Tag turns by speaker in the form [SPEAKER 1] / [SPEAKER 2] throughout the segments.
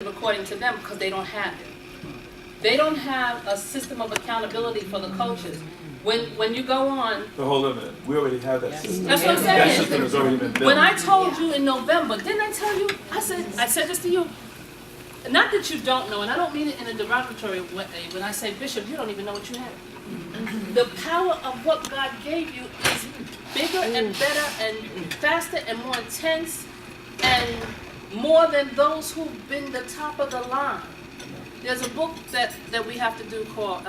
[SPEAKER 1] according to them because they don't have it. They don't have a system of accountability for the coaches. When you go on,
[SPEAKER 2] So hold on a minute. We already have that system.
[SPEAKER 1] that's what I'm
[SPEAKER 2] That system
[SPEAKER 1] saying.
[SPEAKER 2] has already been built.
[SPEAKER 1] When I told you in November, didn't I tell you? I said this to you. Not that you don't know, and I don't mean it in a derogatory way. When I say, Bishop, you don't even know what you have. The power of what God gave you is bigger and better and faster and more intense and more than those who've been the top of the line. There's a book that we have to do called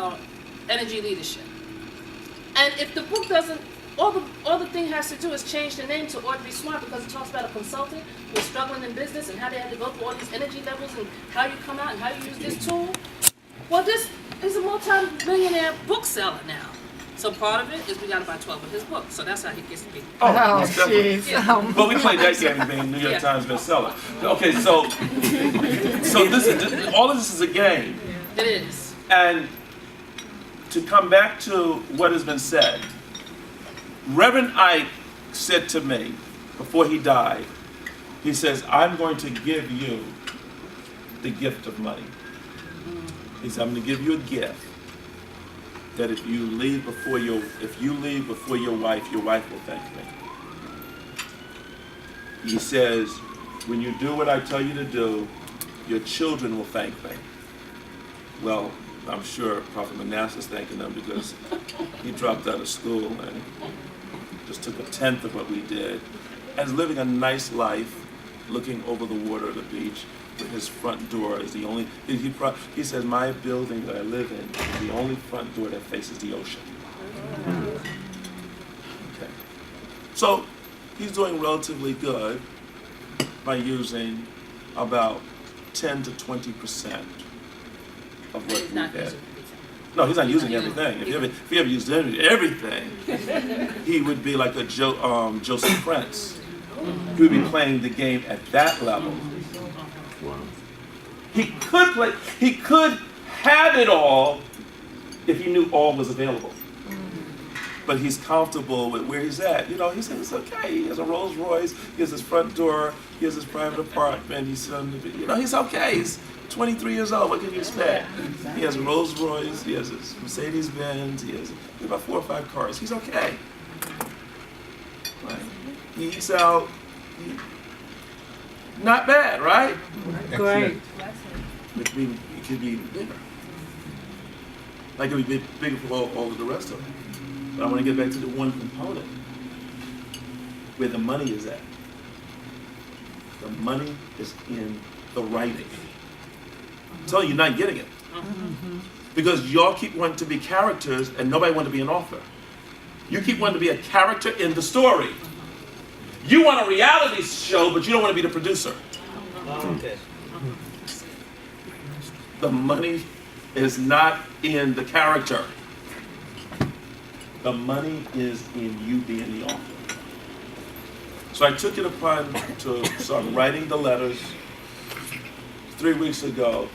[SPEAKER 1] Energy Leadership. And if the book doesn't, all the thing has to do is change the name to Ought to Be Smart, because it talks about a consultant who's struggling in business and how they had to go through all these energy levels and how you come out and how you use this tool. Well, this is a multi-millionaire bookseller now. So part of it is we got to buy 12 of his books. So that's how he gets to be.
[SPEAKER 2] Oh,
[SPEAKER 3] Oh,
[SPEAKER 2] definitely.
[SPEAKER 3] jeez.
[SPEAKER 1] Yeah.
[SPEAKER 2] But we played that game being New York
[SPEAKER 1] Yeah.
[SPEAKER 2] Times bestseller. Okay, so all of this is a game.
[SPEAKER 1] It is.
[SPEAKER 2] And to come back to what has been said, Reverend Ike said to me before he died, he says, I'm going to give you the gift of money. He said, I'm going to give you a gift that if you leave before your wife will thank me. He says, when you do what I tell you to do, your children will thank me. Well, I'm sure Prophet Manasseh is thanking them because he dropped out of school and just took 1/10 of what we did, and is living a nice life, looking over the water of the beach. His front door is the only, he says, my building that I live in is the only front door that faces the ocean. Okay. So he's doing relatively good by using about 10 to 20% of what
[SPEAKER 1] He's
[SPEAKER 2] we
[SPEAKER 1] not
[SPEAKER 2] had.
[SPEAKER 1] using
[SPEAKER 2] No, he's not using everything. If he ever used everything, he would be like a Joseph Prince. He would be playing the game at that level. He could have it all if he knew all was available. But he's comfortable with where he's at. You know, he says it's okay. He has a Rolls Royce, he has his front door, he has his private apartment, he's okay. He's 23 years old, what can you expect? He has a Rolls Royce, he has his Mercedes Benz, he has about 4 or 5 cars. He's okay. Right? He eats out. Not bad, right?
[SPEAKER 3] Great.
[SPEAKER 2] It could be bigger. Like it could be bigger for all of the rest of them. But I want to get back to the one component where the money is at. The money is in the writing. I'm telling you, you're not getting it. Because y'all keep wanting to be characters and nobody wants to be an author. You keep wanting to be a character in the story. You want a reality show, but you don't want to be the producer. The money is not in the character. The money is in you being the author. So I took it upon to start writing the letters 3 weeks ago.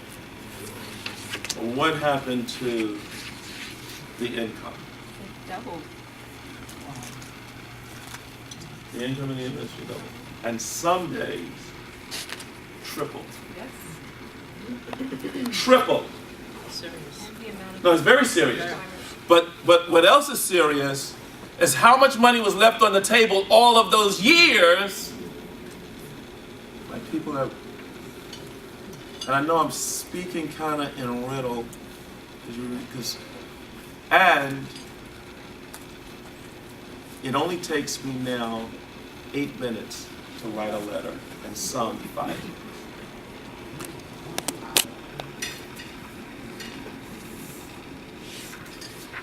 [SPEAKER 2] What happened to the income?
[SPEAKER 1] Double.
[SPEAKER 2] The income in the industry doubled. And some days, tripled. Tripled.
[SPEAKER 1] Serious.
[SPEAKER 2] No, it's very serious. But what else is serious is how much money was left on the table all of those years. Like people have, and I know I'm speaking kind of in riddle, and it only takes me now 8 minutes to write a letter, and some 5.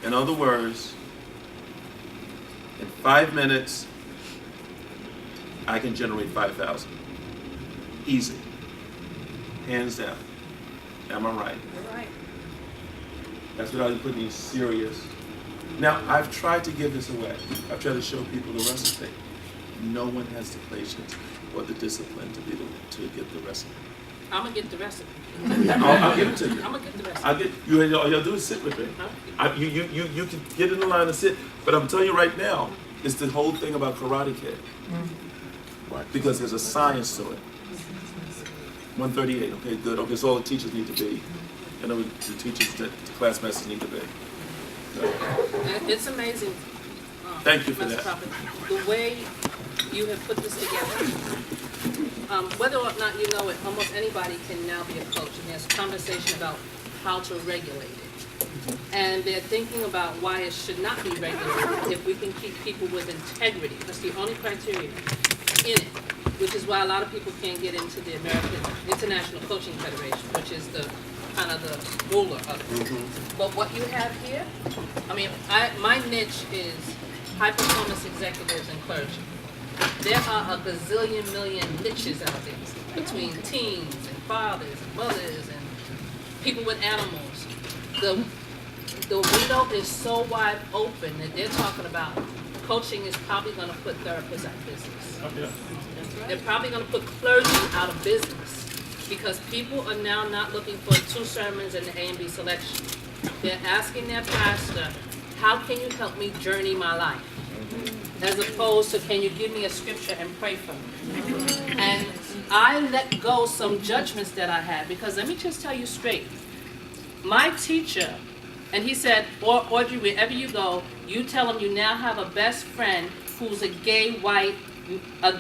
[SPEAKER 2] In other words, in 5 minutes, I can generate 5,000. Easy. Hands down. Am I right?
[SPEAKER 1] You're right.
[SPEAKER 2] That's without even putting you serious. Now, I've tried to give this away. I've tried to show people the recipe. No one has the patience or the discipline to get the recipe.
[SPEAKER 1] I'm going to get the recipe.
[SPEAKER 2] I'll give it to you.
[SPEAKER 1] I'm going to get the recipe.
[SPEAKER 2] I'll get you. All y'all do is sit with me. You can get in the line and sit. But I'm telling you right now, it's the whole thing about Karate Kid. Because there's a science to it. 138. Okay, good. Okay, so all the teachers need to be. I know the teachers, the class masters need to be. Good.
[SPEAKER 1] And it's amazing.
[SPEAKER 2] Thank you for
[SPEAKER 1] Mr.
[SPEAKER 2] that.
[SPEAKER 1] Prophet, the way you have put this together, whether or not you know it, almost anybody can now be a coach. And there's conversation about how to regulate it. And they're thinking about why it should not be regulated if we can keep people with integrity. That's the only criteria in it, which is why a lot of people can't get into the American International Coaching Federation, which is the kind of the ruler of it. But what you have here, I mean, my niche is high performance executives and clergy. There are a gazillion million niches out there between teens and fathers and mothers and people with animals. The window is so wide open that they're talking about coaching is probably going to put therapists out of business. They're probably going to put clergy out of business because people are now not looking for 2 sermons and the A and B selection. They're asking their pastor, how can you help me journey my life? As opposed to, can you give me a scripture and pray for me? And I let go some judgments that I had because let me just tell you straight. My teacher, and he said, Audrey, wherever you go, you tell him you now have a best friend who's a gay white, I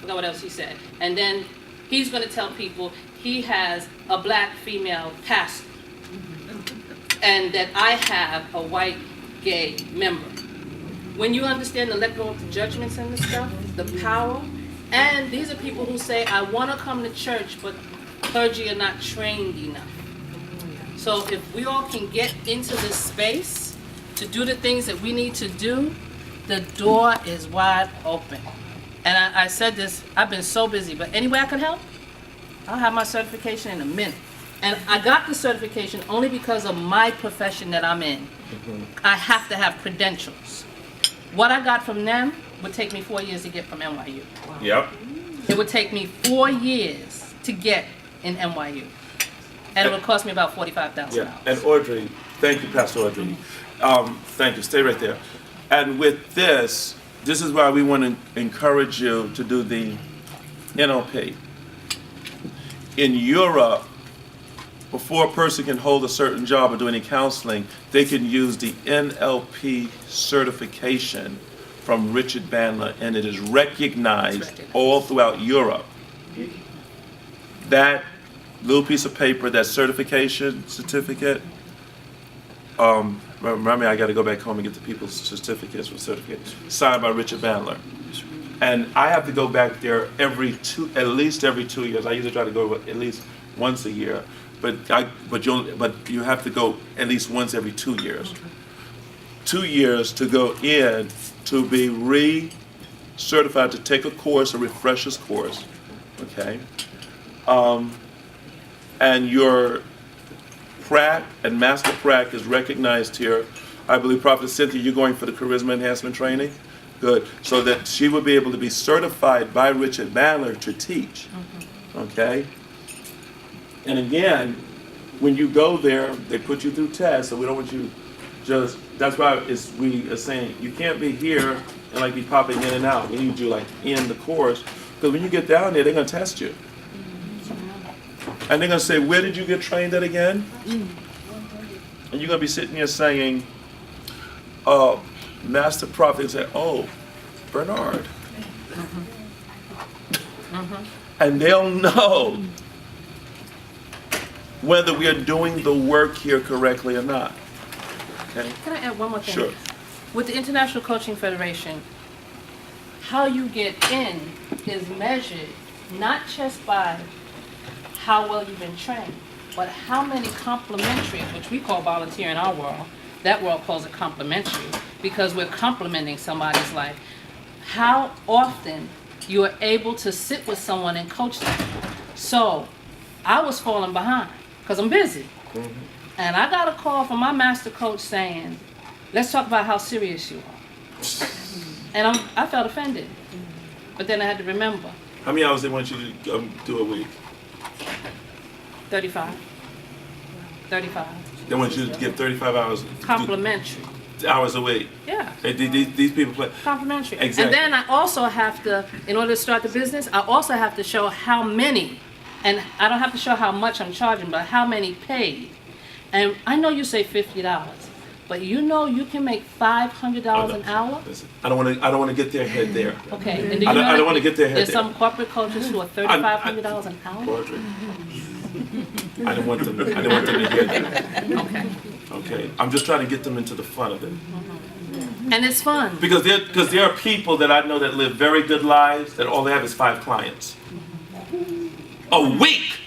[SPEAKER 1] forgot what else he said. And then he's going to tell people he has a black female pastor and that I have a white gay member. When you understand the let go of the judgments and the stuff, the power, and these are people who say, I want to come to church, but clergy are not trained enough. So if we all can get into this space to do the things that we need to do, the door is wide open. And I said this, I've been so busy, but any way I can help, I'll have my certification in a minute. And I got the certification only because of my profession that I'm in. I have to have credentials. What I got from them would take me 4 years to get from NYU.
[SPEAKER 2] Yep.
[SPEAKER 1] It would take me 4 years to get in NYU. And it would cost me about $45,000.
[SPEAKER 2] Yeah. And Audrey, thank you, Pastor Audrey. Thank you. Stay right there. And with this is why we want to encourage you to do the NLP. In Europe, before a person can hold a certain job or do any counseling, they can use the NLP certification from Richard Bandler, and it is recognized all throughout Europe. That little piece of paper, that certification certificate, remember I got to go back home and get the people's certificates for certificates, signed by Richard Bandler. And I have to go back there at least every 2 years. I usually try to go at least once a year. But you have to go at least once every 2 years. 2 years to go in to be re-certified to take a course, a refresher's course, okay? And your prac and master prac is recognized here. I believe Prophet Cynthia, you're going for the charisma enhancement training? Good. So that she will be able to be certified by Richard Bandler to teach, okay? And again, when you go there, they put you through tests, so we don't want you just, that's why we are saying you can't be here and like be popping in and out. We need you like in the course, because when you get down there, they're gonna test you. And they're gonna say, where did you get trained at again? And you're gonna be sitting here saying, Master Prophet, say, oh, Bernard. And they'll know whether we are doing the work here correctly or not. Okay?
[SPEAKER 1] Can I add one more thing?
[SPEAKER 2] Sure.
[SPEAKER 1] With the International Coaching Federation, how you get in is measured not just by how well you've been trained, but how many complimentary, which we call volunteer in our world, that world calls it complimentary, because we're complimenting somebody's life. How often you are able to sit with someone and coach them. So I was falling behind because I'm busy. And I got a call from my master coach saying, let's talk about how serious you are. And I felt offended. But then I had to remember.
[SPEAKER 2] How many hours they want you to do a week?
[SPEAKER 1] 35.
[SPEAKER 2] They want you to give 35 hours.
[SPEAKER 1] Complimentary.
[SPEAKER 2] hours a week.
[SPEAKER 1] Yeah.
[SPEAKER 2] These people play.
[SPEAKER 1] Complimentary.
[SPEAKER 2] Exactly.
[SPEAKER 1] And then I also have to, in order to start the business, I also have to show how many, and I don't have to show how much I'm charging, but how many paid. And I know you say $50, but you know you can make $500 an hour.
[SPEAKER 2] Listen, I don't want to get their head there.
[SPEAKER 1] Okay. And do you
[SPEAKER 2] I
[SPEAKER 1] know
[SPEAKER 2] don't want to get their head
[SPEAKER 1] there's
[SPEAKER 2] there.
[SPEAKER 1] some corporate coaches who are $3,500 an hour?
[SPEAKER 2] Audrey, I didn't want them to hear that.
[SPEAKER 1] Okay.
[SPEAKER 2] Okay, I'm just trying to get them into the fun of it.
[SPEAKER 1] And it's fun.
[SPEAKER 2] Because there are people that I know that live very good lives that all they have is 5 clients a week.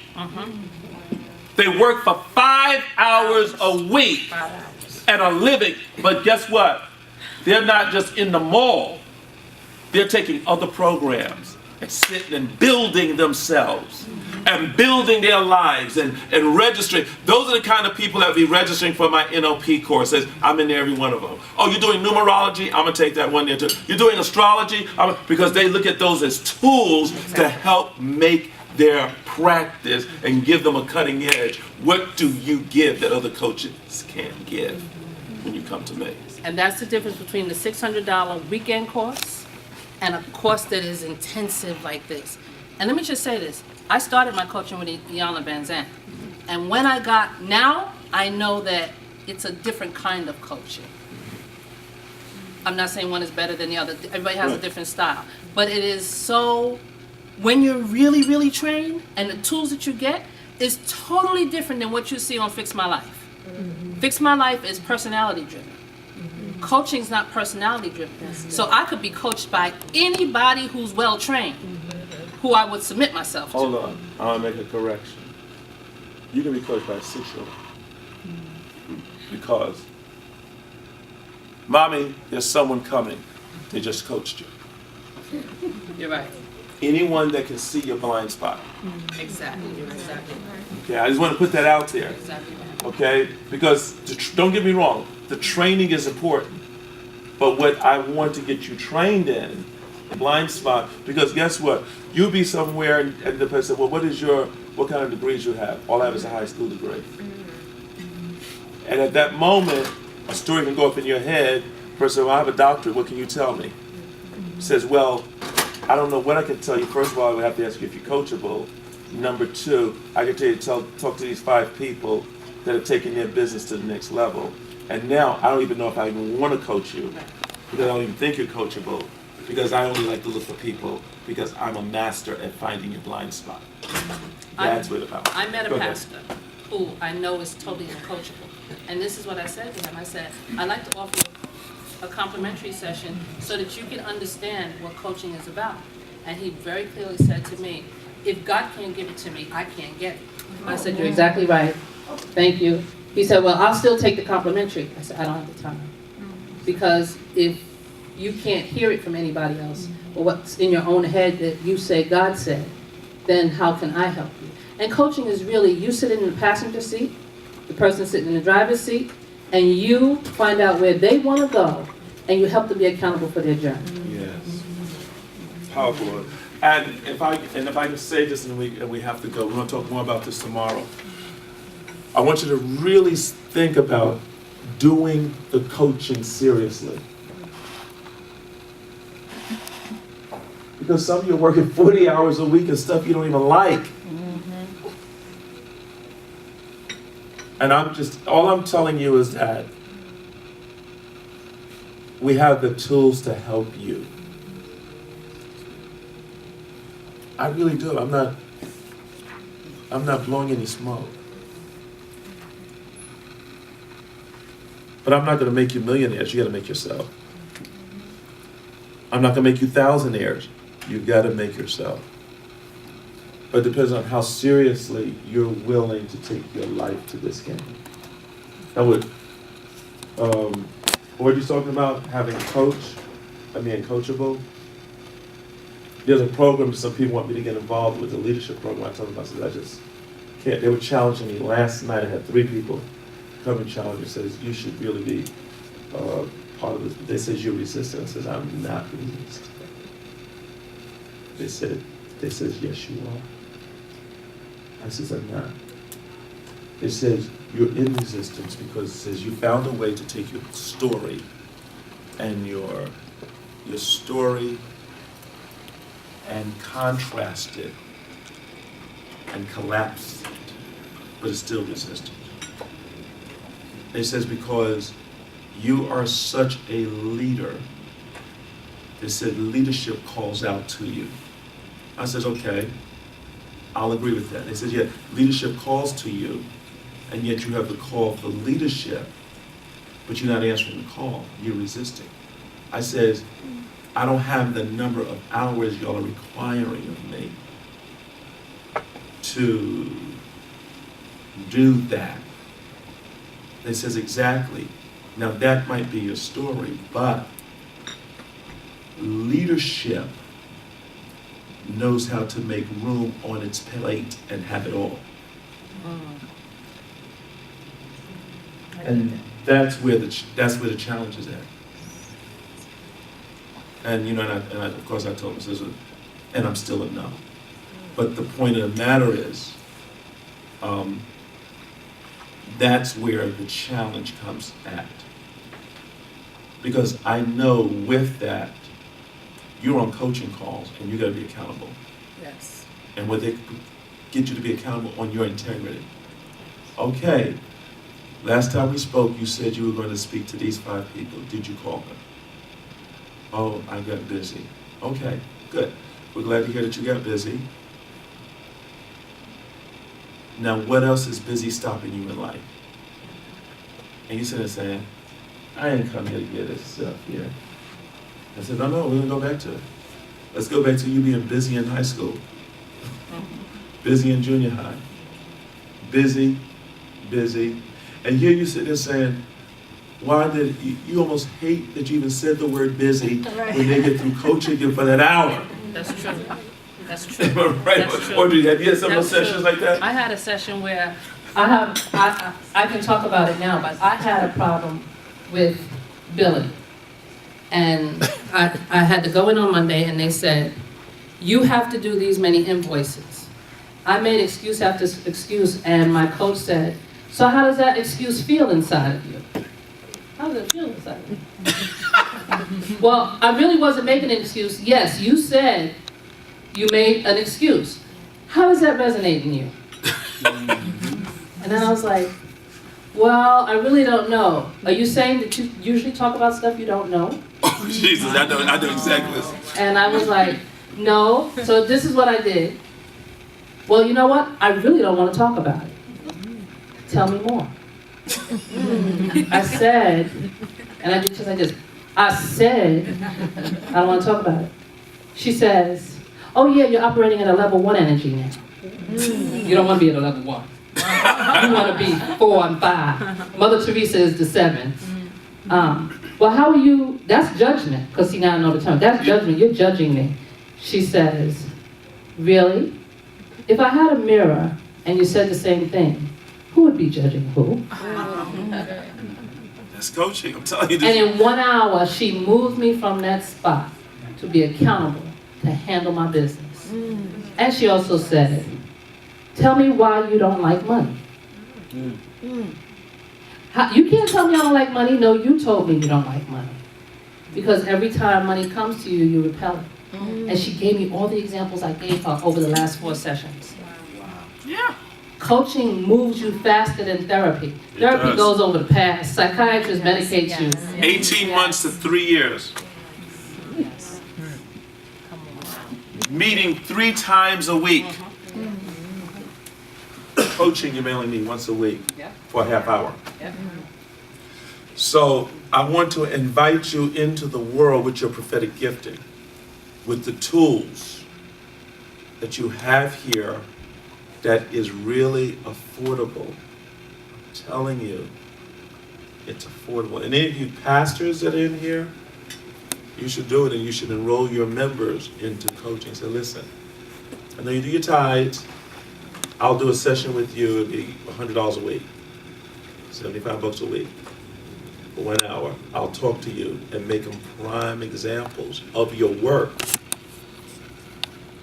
[SPEAKER 2] They work for 5 hours a week and are living. But guess what? They're not just in the mall. They're taking other programs and sitting and building themselves and building their lives and registering. Those are the kind of people that be registering for my NLP courses. I'm in there, every one of them. Oh, you're doing numerology? I'm going to take that one there too. You're doing astrology? Because they look at those as tools to help make their practice and give them a cutting edge. What do you give that other coaches can't give when you come to me?
[SPEAKER 1] And that's the difference between the $600 weekend course and a course that is intensive like this. And let me just say this. I started my coaching with Iyanla Vanzant. And when now I know that it's a different kind of coaching. I'm not saying one is better than the other. Everybody has a different style. But it is so, when you're really, really trained and the tools that you get is totally different than what you see on Fix My Life. Fix My Life is personality driven. Coaching's not personality driven. So I could be coached by anybody who's well trained, who I would submit myself to.
[SPEAKER 2] Hold on, I want to make a correction. You can be coached by a 6-year-old. Because, mommy, there's someone coming. They just coached you.
[SPEAKER 1] You're right.
[SPEAKER 2] Anyone that can see your blind spot.
[SPEAKER 1] Exactly. You're exactly right.
[SPEAKER 2] Okay, I just want to put that out there.
[SPEAKER 1] Exactly right.
[SPEAKER 2] Okay, because don't get me wrong, the training is important. But what I want to get you trained in, blind spot, because guess what? You'll be somewhere and the person said, well, what kind of degrees you have? All I have is a high school degree. And at that moment, a story can go up in your head. Person, well, I have a doctorate, what can you tell me? Says, well, I don't know what I can tell you. First of all, I would have to ask you if you're coachable. Number 2, I can tell you, talk to these 5 people that have taken their business to the next level. And now, I don't even know if I even want to coach you, because I don't even think you're coachable, because I only like to look for people, because I'm a master at finding your blind spot. That's what it's about.
[SPEAKER 1] I met a
[SPEAKER 2] Go ahead.
[SPEAKER 1] pastor who I know is totally uncoachable. And this is what I said to him. I said, I'd like to offer you a complimentary session so that you can understand what coaching is about. And he very clearly said to me, if God can't give it to me, I can't get it. I said, you're exactly right. Thank you. He said, well, I'll still take the complimentary. I said, I don't have the time. Because if you can't hear it from anybody else, or what's in your own head that you say God said, then how can I help you? And coaching is really you sitting in the passenger seat, the person sitting in the driver's seat, and you find out where they want to go, and you help them be accountable for their journey.
[SPEAKER 2] Yes. Powerful. And if I can say this, and we have to go. We're going to talk more about this tomorrow. I want you to really think about doing the coaching seriously. Because some of you are working 40 hours a week and stuff you don't even like. And all I'm telling you is that we have the tools to help you. I really do. I'm not blowing any smoke. But I'm not going to make you millionaires. You got to make yourself. I'm not going to make you thousandaires. You got to make yourself. But it depends on how seriously you're willing to take your life to this game. Now, what are you talking about? Having a coach? Being coachable? There's a program some people want me to get involved with, the leadership program. I told them, I said, I just can't. They were challenging me. Last night I had 3 people come and challenge me. Says, you should really be part of this. They said, you're resistant. I says, I'm not resistant. They says, yes, you are. I says, I'm not. It says you're in resistance because it says you found a way to take your story and your story and contrast it and collapse it, but it's still resistant. It says because you are such a leader, it said leadership calls out to you. I says, okay, I'll agree with that. It says, yeah, leadership calls to you, and yet you have the call for leadership, but you're not answering the call, you're resisting. I says, I don't have the number of hours y'all are requiring of me to do that. It says exactly. Now that might be your story, but leadership knows how to make room on its plate and have it all. And that's where the challenge is at. And and I of course I told him, and I'm still a no. But the point of the matter is, that's where the challenge comes at. Because I know with that, you're on coaching calls and you got to be accountable.
[SPEAKER 1] Yes.
[SPEAKER 2] And what they get you to be accountable on your integrity. Okay, last time we spoke, you said you were going to speak to these 5 people. Did you call them? Oh, I got busy. Okay, good. We're glad to hear that you got busy. Now, what else is busy stopping you in life? And you sit there saying, I ain't come here to get this stuff here. I said, no, we're gonna go back to it. Let's go back to you being busy in high school, busy in junior high, busy. And here you sit there saying, why did you almost hate that you even said the word busy when they get through coaching you for that hour?
[SPEAKER 1] That's true. That's true.
[SPEAKER 2] Right?
[SPEAKER 1] That's true.
[SPEAKER 2] Or have you had some of those
[SPEAKER 1] That's
[SPEAKER 2] sessions
[SPEAKER 1] true.
[SPEAKER 2] like that?
[SPEAKER 1] I had a session where I can talk about it now, but I had a problem with billing. And I had to go in on Monday and they said, you have to do these many invoices. I made excuse after excuse and my coach said, so how does that excuse feel inside of you? How does it feel inside of you? Well, I really wasn't making an excuse. Yes, you said you made an excuse. How does that resonate in you? And then I was like, well, I really don't know. Are you saying that you usually talk about stuff you don't know?
[SPEAKER 2] Oh, Jesus, I know exactly this.
[SPEAKER 1] And I was like, no. So this is what I did. Well, you know what? I really don't want to talk about it. Tell me more. I said, and I did just like this. I said, I don't want to talk about it. She says, oh yeah, you're operating at a level 1 energy now. You don't want to be at a level 1. You want to be 4 and 5. Mother Teresa is the 7. Well, how are you? That's judgment. Because see, now I know the term. That's judgment. You're judging me. She says, really? If I had a mirror and you said the same thing, who would be judging who?
[SPEAKER 2] That's coaching. I'm telling you this.
[SPEAKER 1] And in 1 hour, she moved me from that spot to be accountable to handle my business. And she also said, tell me why you don't like money. You can't tell me I don't like money. No, you told me you don't like money. Because every time money comes to you, you repel it. And she gave me all the examples I gave her over the last 4 sessions.
[SPEAKER 2] Yeah.
[SPEAKER 1] Coaching moves you faster than therapy. Therapy
[SPEAKER 2] does.
[SPEAKER 1] goes over the past. Psychiatrists medicate you.
[SPEAKER 2] 18 months to 3 years. Meeting 3 times a week. Coaching, you may only meet once a week for a half hour. So I want to invite you into the world with your prophetic gifting, with the tools that you have here that is really affordable. I'm telling you, it's affordable. And any of you pastors that are in here, you should do it, and you should enroll your members into coaching. So listen, I know you do your tithes. I'll do a session with you. It'll be $100 a week, $75 a week for 1 hour. I'll talk to you and make them prime examples of your work.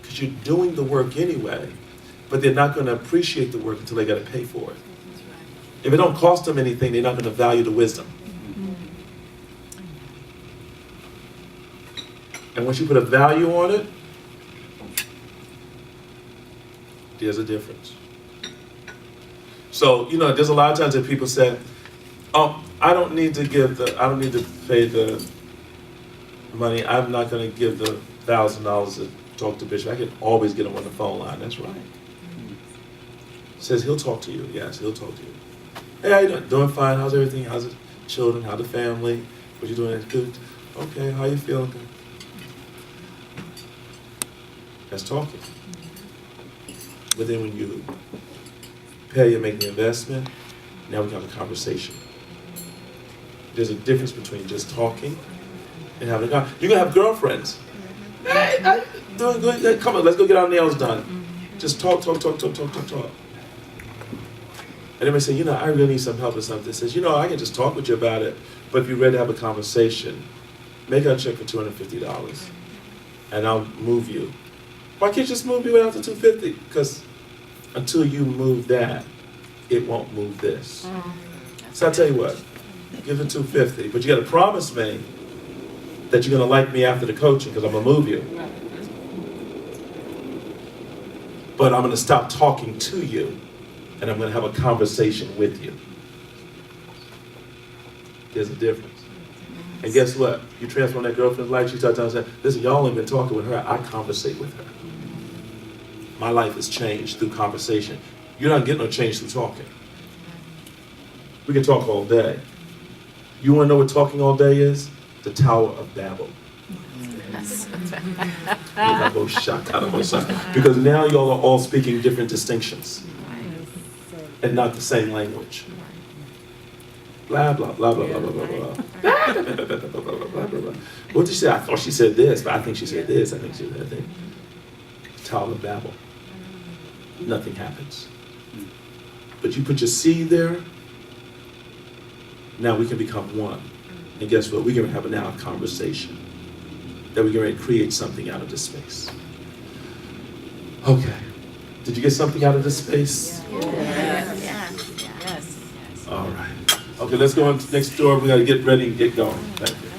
[SPEAKER 2] Because you're doing the work anyway, but they're not going to appreciate the work until they got to pay for it. If it don't cost them anything, they're not going to value the wisdom. And once you put a value on it, there's a difference. So, there's a lot of times that people say, oh, I don't need to pay the money. I'm not going to give the $1,000 to talk to Bishop. I can always get him on the phone line. That's right. Says he'll talk to you. Yes, he'll talk to you. Hey, how you doing? Doing fine. How's everything? How's the children? How's the family? What you doing? Good. Okay, how you feeling? Good. That's talking. But then when you pay and make the investment, now we have a conversation. There's a difference between just talking and having a conversation. You can have girlfriends. Hey, how doing good? Come on, let's go get our nails done. Just talk. And they may say, I really need some help with something. It says, I can just talk with you about it, but if you're ready to have a conversation, make out a check for $250, and I'll move you. Why can't you just move me without the $250? Because until you move that, it won't move this. So I tell you what, give it $250, but you got to promise me that you're going to like me after the coaching, because I'm going to move you. But I'm going to stop talking to you, and I'm going to have a conversation with you. There's a difference. And guess what? You transform that girlfriend's life, she starts telling us, listen, y'all ain't been talking with her, I conversate with her. My life is changed through conversation. You're not getting no change through talking. We can talk all day. You want to know what talking all day is? The Tower of Babel. Because now y'all are all speaking different distinctions and not the same language. Blah, blah, blah, blah, blah, blah, blah, blah. What did she say? I thought she said this, but I think she said this. I think she said that thing. Tower of Babel. Nothing happens. But you put your seed there, now we can become one. And guess what? We're going to have now a conversation that we're going to create something out of this space. Okay. Did you get something out of this space?
[SPEAKER 3] Yes.
[SPEAKER 2] All right. Okay, let's go on next door. We got to get ready and get going. Thank you.